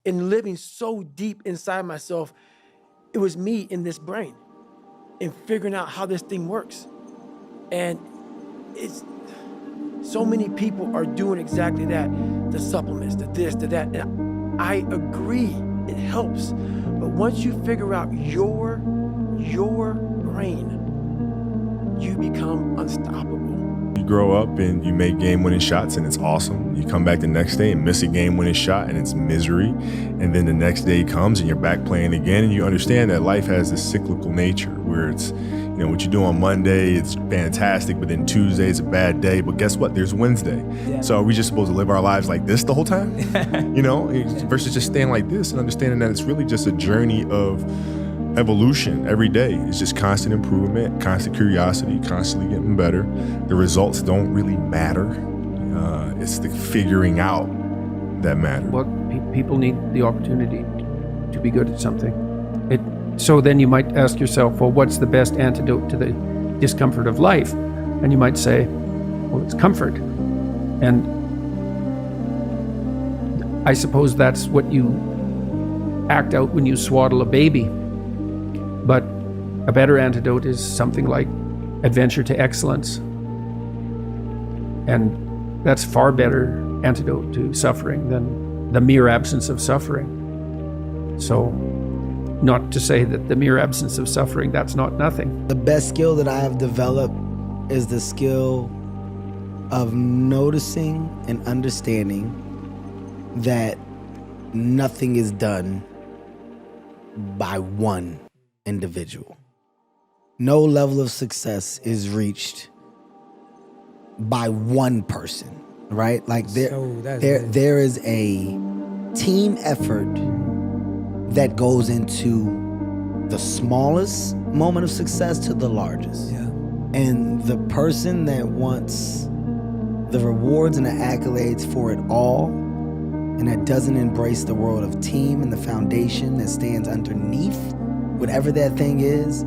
and living so deep inside myself, it was me in this brain and figuring out how this thing works. And it's so many people are doing exactly that, the supplements, the this, the that. And I agree, it helps. But once you figure out your brain, you become unstoppable. You grow up and you make game-winning shots and it's awesome. You come back the next day and miss a game-winning shot and it's misery. And then the next day comes and you're back playing again, and you understand that life has this cyclical nature where it's, you know, what you do on Monday, it's fantastic, but then Tuesday is a bad day. But guess what? There's Wednesday. Yeah. So are we just supposed to live our lives like this the whole time? You know, versus just staying like this and understanding that it's really just a journey of evolution every day. It's just constant improvement, constant curiosity, constantly getting better. The results don't really matter. It's the figuring out that matter. Well, people need the opportunity to be good at something. So then you might ask yourself, well, what's the best antidote to the discomfort of life? And you might say, well, it's comfort. And I suppose that's what you act out when you swaddle a baby. But a better antidote is something like adventure to excellence. And that's far better antidote to suffering than the mere absence of suffering. So, not to say that the mere absence of suffering, that's not nothing. The best skill that I have developed is the skill of noticing and understanding that nothing is done by one individual. No level of success is reached by one person, right? Like there is a team effort that goes into the smallest moment of success to the largest. Yeah. And the person that wants the rewards and the accolades for it all, and that doesn't embrace the world of team and the foundation that stands underneath whatever that thing is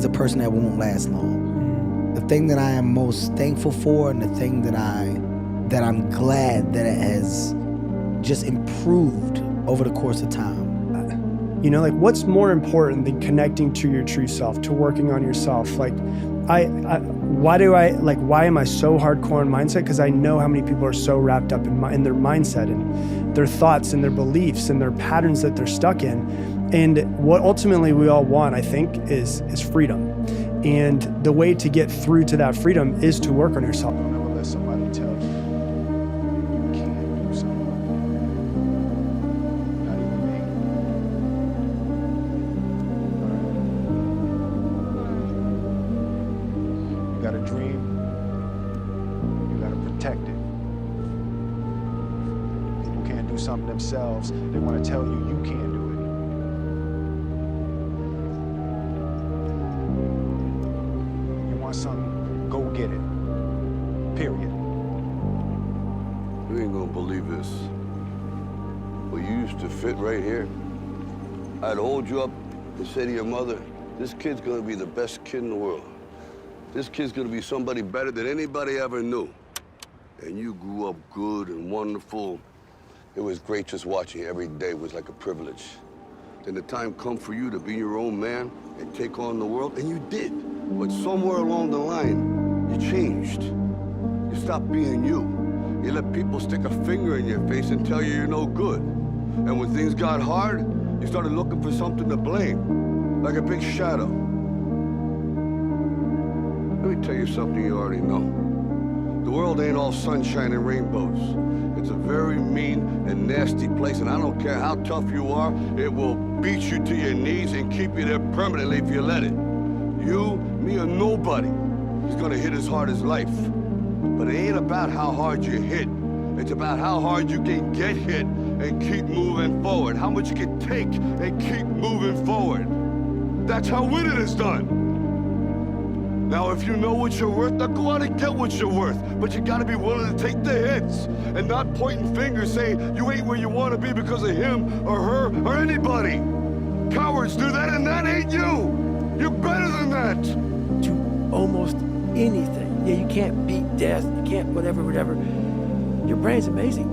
a person that won't last long. The thing that I am most thankful for, and the thing that I'm glad that it has just improved over the course of time. You know, like, what's more important than connecting to your true self, to working on yourself? Like, why am I so hardcore in mindset? Because I know how many people are so wrapped up in their mindset and their thoughts and their beliefs and their patterns that they're stuck in. And what ultimately we all want, I think, is freedom. And the way to get through to that freedom is to work on yourself. Don't ever let somebody tell you you can't do something. Not even me. All right. You got a dream. You got to protect it. People can't do something themselves. They want to tell you you can't do it. Something, go get it. Period. You ain't gonna believe this, but you used to fit right here. I'd hold you up and say to your mother, this kid's gonna be the best kid in the world. This kid's gonna be somebody better than anybody ever knew. And you grew up good and wonderful. It was great just watching you. Every day was like a privilege. Then the time come for you to be your own man and take on the world, and you did. But somewhere along the line, you changed. You stopped being you. You let people stick a finger in your face and tell you you're no good. And when things got hard, you started looking for something to blame, like a big shadow. Let me tell you something you already know. The world ain't all sunshine and rainbows. It's a very mean and nasty place, and I don't care how tough you are, it will beat you to your knees and keep you there permanently if you let it. You, me, or nobody is gonna hit as hard as life. But it ain't about how hard you hit. It's about how hard you can get hit and keep moving forward. How much you can take and keep moving forward. That's how winning is done. Now, if you know what you're worth, now go out and get what you're worth. But you gotta be willing to take the hits and not pointing fingers saying you ain't where you wanna be because of him or her or anybody. Cowards do that, and that ain't you. You're better than that. To almost anything. Yeah, you can't beat death, you can't whatever. Your brain's amazing.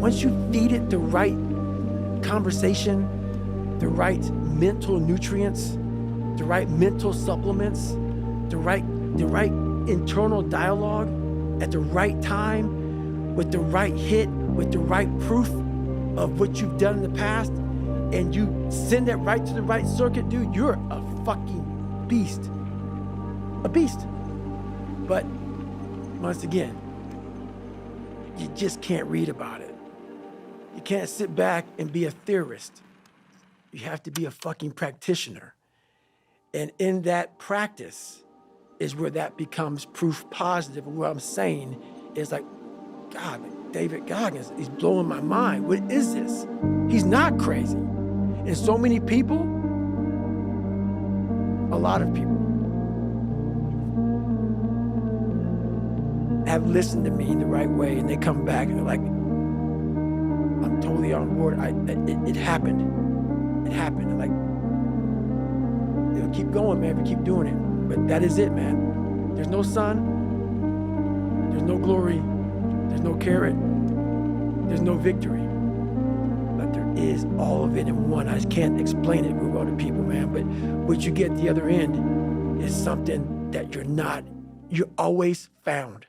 Once you feed it the right conversation, the right mental nutrients, the right mental supplements, the right internal dialogue at the right time, with the right hit, with the right proof of what you've done in the past, and you send that right to the right circuit, dude, you're a fucking beast. A beast. But once again, you just can't read about it. You can't sit back and be a theorist. You have to be a fucking practitioner. And in that practice is where that becomes proof positive. And what I'm saying is like, God, David Goggins, he's blowing my mind. What is this? He's not crazy. And so many people, a lot of people, have listened to me in the right way, and they come back and they're like, I'm totally on board. It happened. It happened. I'm like, keep going, man, if you keep doing it. But that is it, man. There's no sun, there's no glory, there's no carrot, there's no victory. But there is all of it in one. I just can't explain it real well to people, man. But what you get at the other end is something that you're always found.